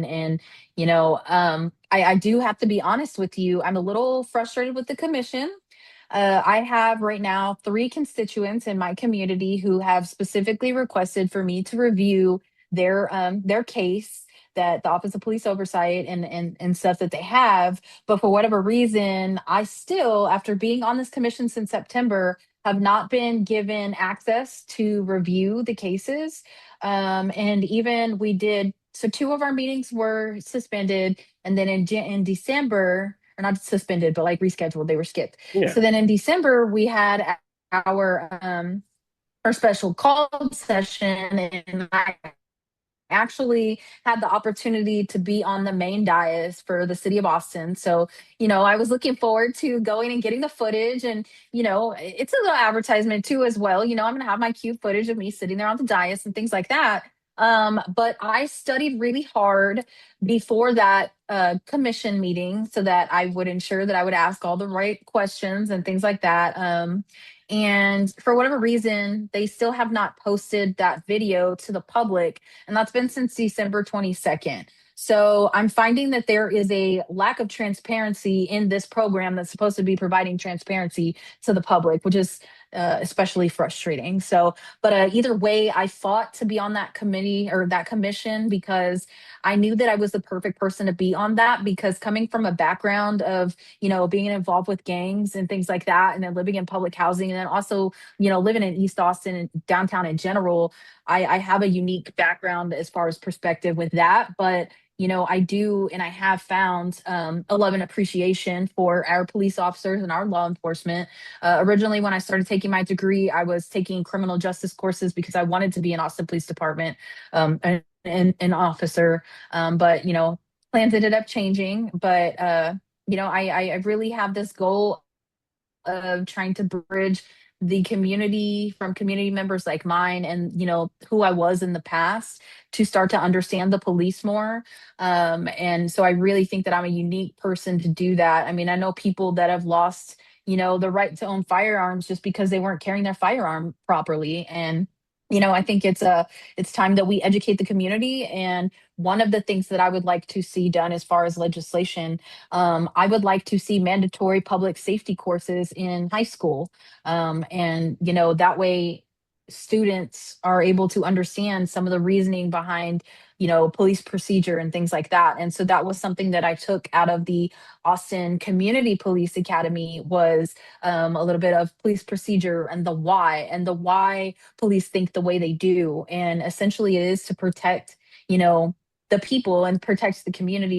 And, I do have to be honest with you. I'm a little frustrated with the commission. I have right now three constituents in my community who have specifically requested for me to review their case, that the Office of Police Oversight and stuff that they have. But for whatever reason, I still, after being on this commission since September, have not been given access to review the cases. And even we did, so two of our meetings were suspended, and then in December, or not suspended, but like rescheduled, they were skipped. Yeah. So then in December, we had our special call session, and I actually had the opportunity to be on the main dais for the city of Austin. So, I was looking forward to going and getting the footage. And, it's a little advertisement too, as well. I'm going to have my cute footage of me sitting there on the dais and things like that. But I studied really hard before that commission meeting so that I would ensure that I would ask all the right questions and things like that. And for whatever reason, they still have not posted that video to the public, and that's been since December 22nd. So I'm finding that there is a lack of transparency in this program that's supposed to be providing transparency to the public, which is especially frustrating. So, but either way, I fought to be on that committee or that commission because I knew that I was the perfect person to be on that. Because coming from a background of, being involved with gangs and things like that, and then living in public housing, and then also, living in East Austin and downtown in general, I have a unique background as far as perspective with that. But I do, and I have found a love and appreciation for our police officers and our law enforcement. Originally, when I started taking my degree, I was taking criminal justice courses because I wanted to be an Austin Police Department an officer. But plans ended up changing. But I really have this goal of trying to bridge the community from community members like mine and who I was in the past to start to understand the police more. And so I really think that I'm a unique person to do that. I mean, I know people that have lost the right to own firearms just because they weren't carrying their firearm properly. And I think it's time that we educate the community. And one of the things that I would like to see done as far as legislation, I would like to see mandatory public safety courses in high school. And, that way students are able to understand some of the reasoning behind, police procedure and things like that. And so that was something that I took out of the Austin Community Police Academy was a little bit of police procedure and the why police think the way they do. And essentially it is to protect, the people and protect the community